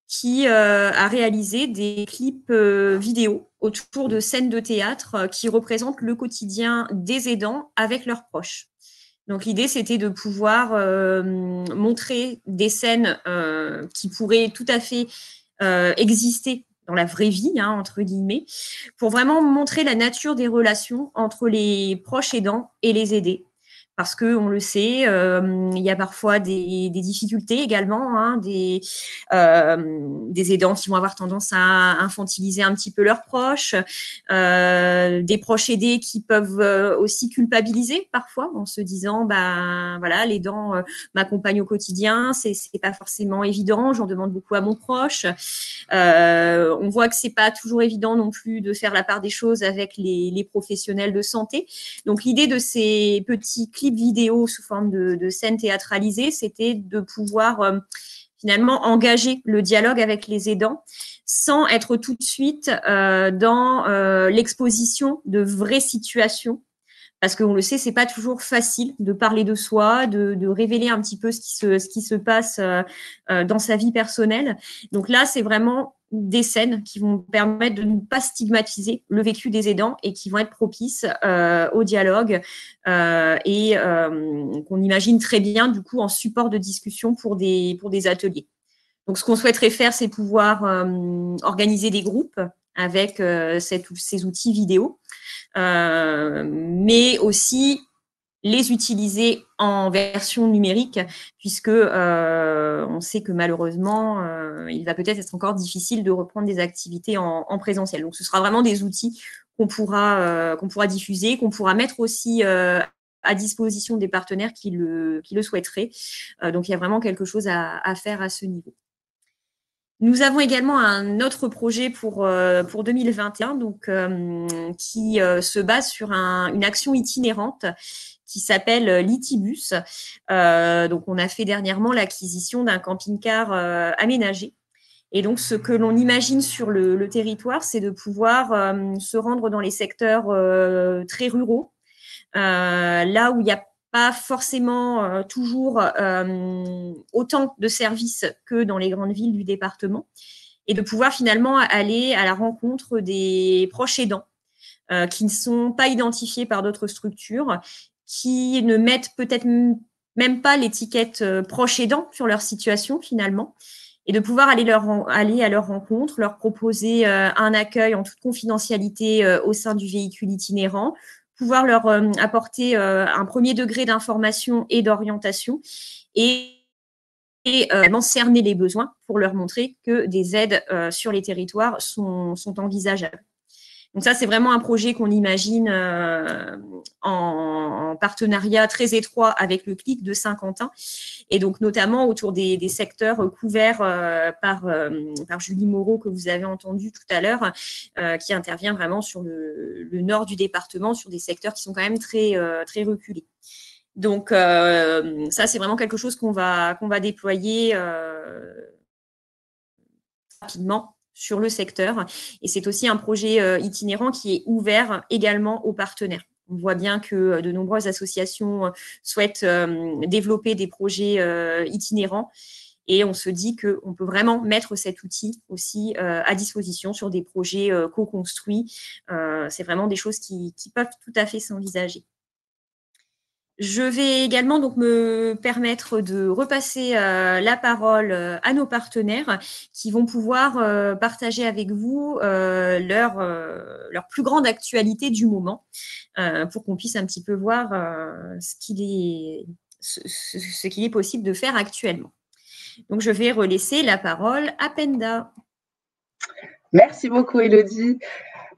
Speaker 2: qui a réalisé des clips vidéo autour de scènes de théâtre qui représentent le quotidien des aidants avec leurs proches. Donc, l'idée, c'était de pouvoir montrer des scènes qui pourraient tout à fait exister dans la vraie vie, hein, entre guillemets, pour vraiment montrer la nature des relations entre les proches aidants et les aidés. Parce qu'on le sait, il y a parfois des difficultés également, hein, des aidants qui vont avoir tendance à infantiliser un petit peu leurs proches, des proches aidés qui peuvent aussi culpabiliser parfois en se disant, bah voilà, l'aidant m'accompagne au quotidien, c'est pas forcément évident, j'en demande beaucoup à mon proche. On voit que c'est pas toujours évident non plus de faire la part des choses avec les professionnels de santé. Donc l'idée de ces petits clips vidéo sous forme de scènes théâtralisées, c'était de pouvoir finalement engager le dialogue avec les aidants sans être tout de suite dans l'exposition de vraies situations. Parce qu'on le sait, c'est pas toujours facile de parler de soi, de révéler un petit peu ce qui se passe dans sa vie personnelle. Donc là, c'est vraiment des scènes qui vont permettre de ne pas stigmatiser le vécu des aidants et qui vont être propices au dialogue et qu'on imagine très bien du coup en support de discussion pour des ateliers. Donc, ce qu'on souhaiterait faire, c'est pouvoir organiser des groupes avec ces outils vidéo, mais aussi les utiliser en version numérique, puisque on sait que malheureusement, il va peut-être être encore difficile de reprendre des activités en présentiel. Donc, ce sera vraiment des outils qu'on pourra diffuser, qu'on pourra mettre aussi à disposition des partenaires qui le souhaiteraient. Donc, il y a vraiment quelque chose à faire à ce niveau. Nous avons également un autre projet pour 2021, donc qui se base sur une action itinérante qui s'appelle l'Itibus. Donc, on a fait dernièrement l'acquisition d'un camping-car aménagé. Et donc, ce que l'on imagine sur le territoire, c'est de pouvoir se rendre dans les secteurs très ruraux, là où il y a pas forcément toujours autant de services que dans les grandes villes du département, et de pouvoir finalement aller à la rencontre des proches aidants qui ne sont pas identifiés par d'autres structures, qui ne mettent peut-être même pas l'étiquette proche aidant sur leur situation finalement, et de pouvoir aller à leur rencontre, leur proposer un accueil en toute confidentialité au sein du véhicule itinérant, pouvoir leur apporter un premier degré d'information et d'orientation et cerner les besoins pour leur montrer que des aides sur les territoires sont envisageables. Donc ça, c'est vraiment un projet qu'on imagine en partenariat très étroit avec le CLIC de Saint-Quentin, et donc notamment autour des secteurs couverts par Julie Moreau, que vous avez entendu tout à l'heure, qui intervient vraiment sur le nord du département, sur des secteurs qui sont quand même très reculés. Donc ça, c'est vraiment quelque chose qu'on va déployer rapidement sur le secteur. Et c'est aussi un projet itinérant qui est ouvert également aux partenaires. On voit bien que de nombreuses associations souhaitent développer des projets itinérants, et on se dit qu'on peut vraiment mettre cet outil aussi à disposition sur des projets co-construits. C'est vraiment des choses qui peuvent tout à fait s'envisager. Je vais également donc me permettre de repasser la parole à nos partenaires qui vont pouvoir partager avec vous leur plus grande actualité du moment pour qu'on puisse un petit peu voir ce qu'il est possible de faire actuellement. Donc, je vais relaisser la parole à Penda.
Speaker 3: Merci beaucoup, Élodie.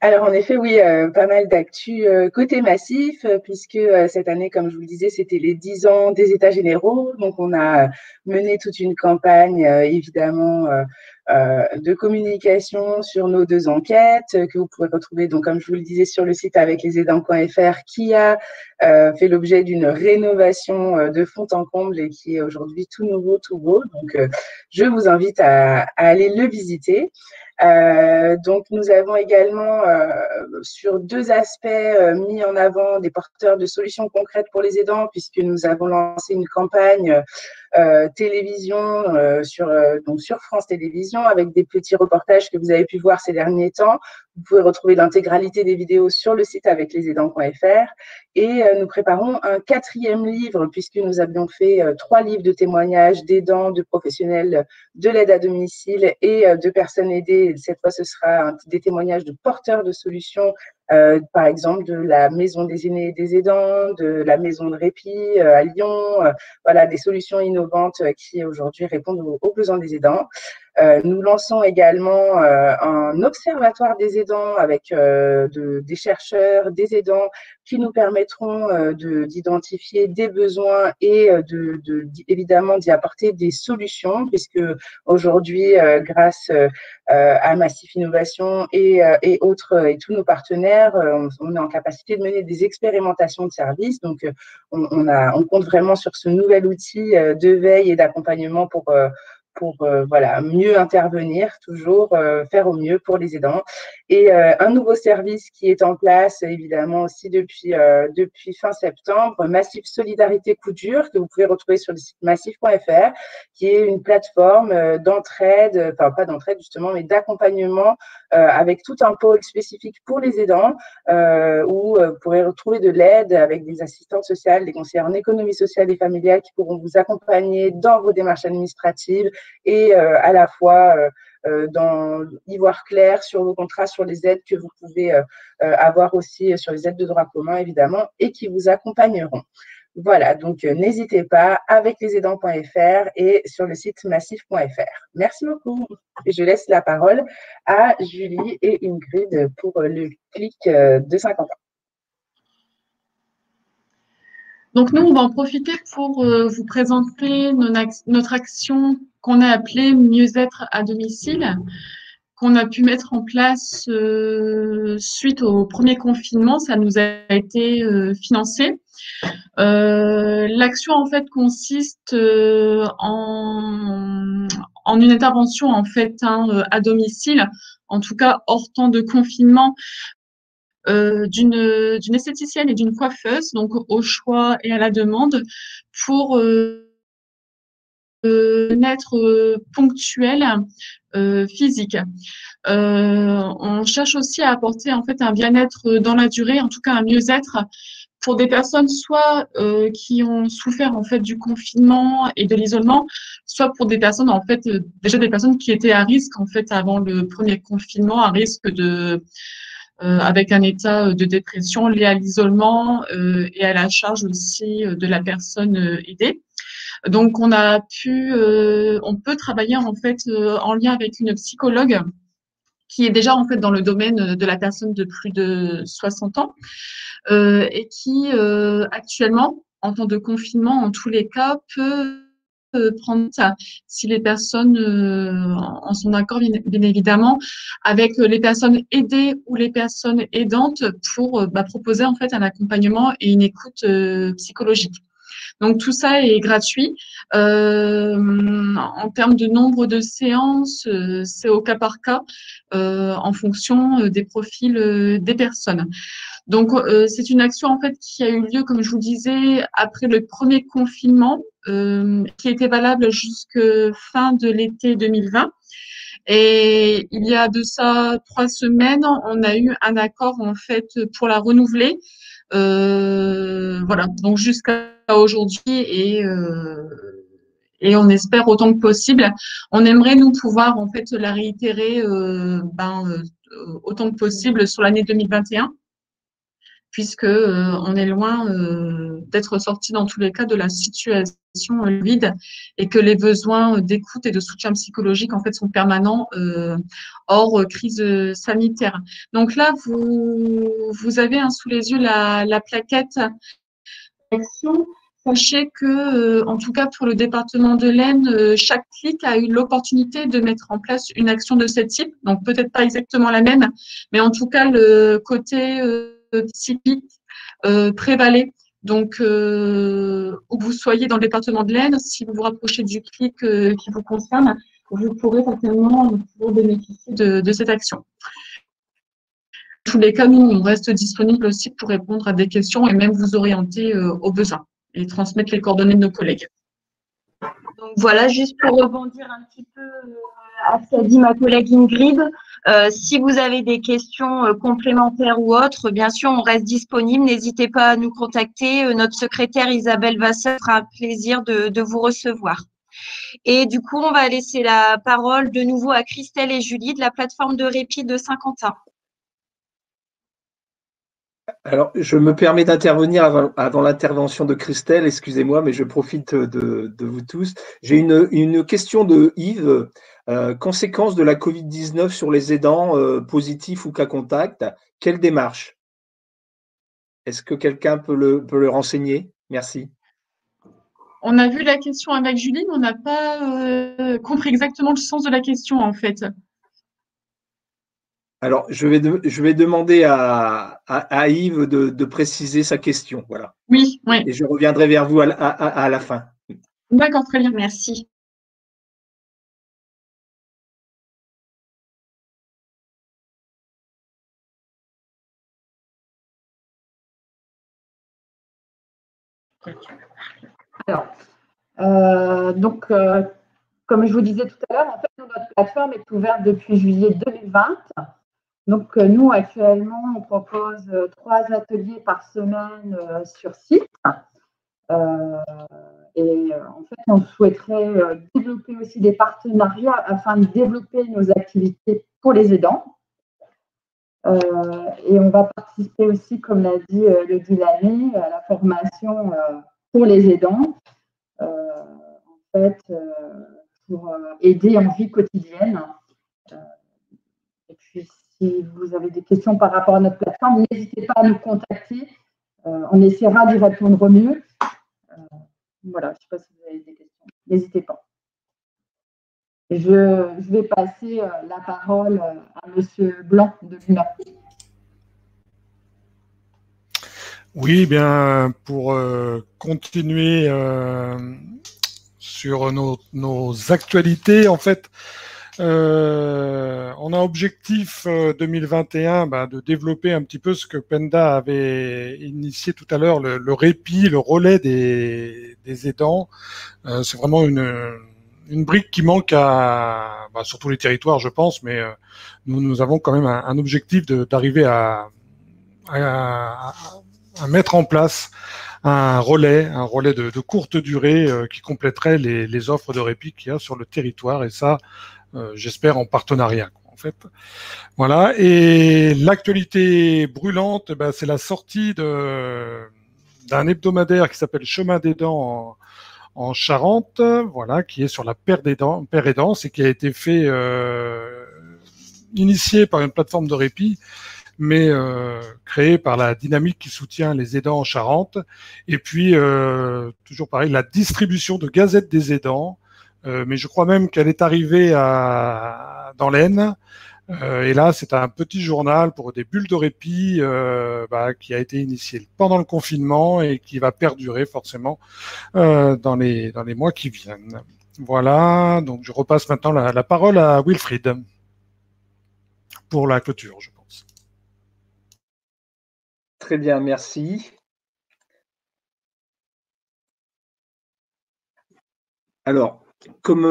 Speaker 3: Alors, en effet, oui, pas mal d'actu côté massif, puisque cette année, comme je vous le disais, c'était les 10 ans des États généraux. Donc, on a mené toute une campagne, évidemment, de communication sur nos 2 enquêtes que vous pourrez retrouver, donc, comme je vous le disais, sur le site aveclesaidants.fr, qui a fait l'objet d'une rénovation de fond en comble et qui est aujourd'hui tout nouveau, tout beau. Donc, je vous invite à aller le visiter. Donc, nous avons également, sur 2 aspects, mis en avant des porteurs de solutions concrètes pour les aidants, puisque nous avons lancé une campagne télévision donc sur France Télévisions, avec des petits reportages que vous avez pu voir ces derniers temps. Vous pouvez retrouver l'intégralité des vidéos sur le site aveclesaidants.fr. Et nous préparons un 4e livre, puisque nous avions fait 3 livres de témoignages d'aidants, de professionnels de l'aide à domicile et de personnes aidées. Cette fois, ce sera des témoignages de porteurs de solutions, par exemple de la Maison des aînés et des aidants, de la Maison de répit à Lyon, voilà, des solutions innovantes qui aujourd'hui répondent aux besoins des aidants. Nous lançons également un observatoire des aidants avec des chercheurs, des aidants qui nous permettront d'identifier des besoins et évidemment d'y apporter des solutions, puisque aujourd'hui, grâce à Massif Innovation et autres et tous nos partenaires, on est en capacité de mener des expérimentations de services. Donc, on compte vraiment sur ce nouvel outil de veille et d'accompagnement pour voilà, mieux intervenir, toujours faire au mieux pour les aidants. Et un nouveau service qui est en place, évidemment, aussi depuis fin septembre, Massif Solidarité Coup dur, que vous pouvez retrouver sur le site massif.fr, qui est une plateforme d'entraide, enfin pas d'entraide justement, mais d'accompagnement avec tout un pôle spécifique pour les aidants, où vous pourrez retrouver de l'aide avec des assistantes sociales, des conseillers en économie sociale et familiale qui pourront vous accompagner dans vos démarches administratives et à la fois y voir clair sur vos contrats, sur les aides que vous pouvez avoir aussi, sur les aides de droit commun évidemment, et qui vous accompagneront. Voilà, donc n'hésitez pas, aveclesaidants.fr et sur le site massif.fr. Merci beaucoup. Et je laisse la parole à Julie et Ingrid pour le clic de 50 ans.
Speaker 4: Donc, nous, on va en profiter pour vous présenter notre action qu'on a appelée Mieux-être à domicile, qu'on a pu mettre en place suite au premier confinement. Ça nous a été financé. L'action, en fait, consiste en une intervention, en fait, à domicile, en tout cas hors temps de confinement, d'une esthéticienne et d'une coiffeuse, donc au choix et à la demande, pour être ponctuel physique. On cherche aussi à apporter en fait un bien-être dans la durée, en tout cas un mieux-être pour des personnes soit qui ont souffert en fait du confinement et de l'isolement, soit pour des personnes en fait déjà des personnes qui étaient à risque en fait avant le premier confinement, à risque de avec un état de dépression lié à l'isolement et à la charge aussi de la personne aidée. Donc, on peut travailler en fait en lien avec une psychologue qui est déjà en fait dans le domaine de la personne de plus de 60 ans et qui actuellement, en temps de confinement, en tous les cas, peut prendre ça, si les personnes en sont d'accord, bien évidemment, avec les personnes aidées ou les personnes aidantes pour proposer en fait un accompagnement et une écoute psychologique. Donc tout ça est gratuit. En termes de nombre de séances, c'est au cas par cas en fonction des profils des personnes. Donc c'est une action en fait qui a eu lieu, comme je vous disais, après le premier confinement, qui était valable jusque fin de l'été 2020. Et il y a de ça 3 semaines, on a eu un accord en fait pour la renouveler. Voilà, donc jusqu'à aujourd'hui et on espère autant que possible. On aimerait nous pouvoir en fait la réitérer autant que possible sur l'année 2021, puisque on est loin d'être sorti dans tous les cas de la situation vide et que les besoins d'écoute et de soutien psychologique en fait sont permanents hors crise sanitaire. Donc là, vous avez sous les yeux la plaquette action. Sachez que, en tout cas pour le département de l'Aisne, chaque clic a eu l'opportunité de mettre en place une action de ce type. Donc peut-être pas exactement la même, mais en tout cas le côté psychique prévalait. Donc, où que vous soyez dans le département de l'Aisne, si vous vous rapprochez du clic qui vous concerne, vous pourrez certainement bénéficier de cette action. Dans tous les cas, nous, on reste disponible aussi pour répondre à des questions et même vous orienter aux besoins et transmettre les coordonnées de nos collègues.
Speaker 5: Donc voilà, juste pour rebondir un petit peu à ce qu'a dit ma collègue Ingrid, si vous avez des questions complémentaires ou autres, bien sûr, on reste disponible. N'hésitez pas à nous contacter. Notre secrétaire Isabelle Vasseur fera un plaisir de vous recevoir. Et du coup, on va laisser la parole de nouveau à Christelle et Julie de la plateforme de répit de Saint-Quentin.
Speaker 1: Alors, je me permets d'intervenir avant l'intervention de Christelle, excusez-moi, mais je profite de vous tous. J'ai une question de Yves. Conséquences de la Covid-19 sur les aidants positifs ou cas contact, quelle démarche? Est-ce que quelqu'un peut le renseigner? Merci.
Speaker 4: On a vu la question avec Julie, mais on n'a pas compris exactement le sens de la question en fait.
Speaker 1: Alors, je vais demander à Yves de préciser sa question. Voilà.
Speaker 4: Oui, oui.
Speaker 1: Et je reviendrai vers vous à la fin.
Speaker 4: D'accord, très bien, merci.
Speaker 6: Alors, comme je vous disais tout à l'heure, en fait, notre plateforme est ouverte depuis juillet 2020. Donc, nous, actuellement, on propose 3 ateliers par semaine sur site. Et en fait, on souhaiterait développer aussi des partenariats afin de développer nos activités pour les aidants. Et on va participer aussi, comme l'a dit Elodie Lanner, à la formation pour les aidants, en fait, pour aider en vie quotidienne. Et puis, si vous avez des questions par rapport à notre plateforme, n'hésitez pas à nous contacter. On essaiera d'y répondre au mieux. Voilà, je ne sais pas si vous avez des questions. N'hésitez pas. Je vais passer la parole à M. Blanc de l'UNA.
Speaker 8: Oui, bien, pour continuer sur nos actualités, en fait, on a objectif 2021 de développer un petit peu ce que Penda avait initié tout à l'heure, le répit, le relais des aidants. C'est vraiment une brique qui manque sur tous les territoires, je pense, mais nous avons quand même un objectif d'arriver à mettre en place un relais de courte durée qui compléterait les offres de répit qu'il y a sur le territoire, et ça, j'espère en partenariat, en fait. Voilà. Et l'actualité brûlante, c'est la sortie d'un hebdomadaire qui s'appelle Chemin des Dents en Charente, voilà, qui est sur la paire aidance et qui a été fait initié par une plateforme de répit, mais créé par la dynamique qui soutient les aidants en Charente. Et puis, toujours pareil, la distribution de gazettes des aidants, mais je crois même qu'elle est arrivée dans l'Aisne. Et là, c'est un petit journal pour des bulles de répit qui a été initié pendant le confinement et qui va perdurer forcément dans les mois qui viennent. Voilà, donc je repasse maintenant la parole à Wilfried pour la clôture, je pense.
Speaker 1: Très bien, merci. Alors, comme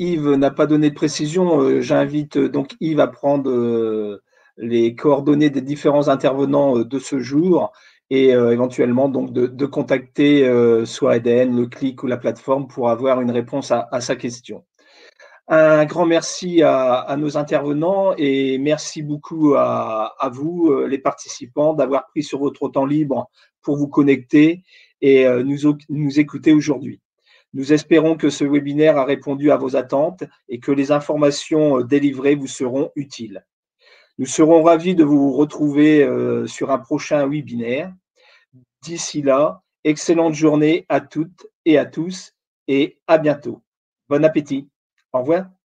Speaker 1: Yves n'a pas donné de précision, j'invite donc Yves à prendre les coordonnées des différents intervenants de ce jour et éventuellement donc de contacter soit Eden, le CLIC ou la plateforme pour avoir une réponse à sa question. Un grand merci à nos intervenants et merci beaucoup à vous, les participants, d'avoir pris sur votre temps libre pour vous connecter et nous écouter aujourd'hui. Nous espérons que ce webinaire a répondu à vos attentes et que les informations délivrées vous seront utiles. Nous serons ravis de vous retrouver sur un prochain webinaire. D'ici là, excellente journée à toutes et à tous et à bientôt. Bon appétit. Au revoir.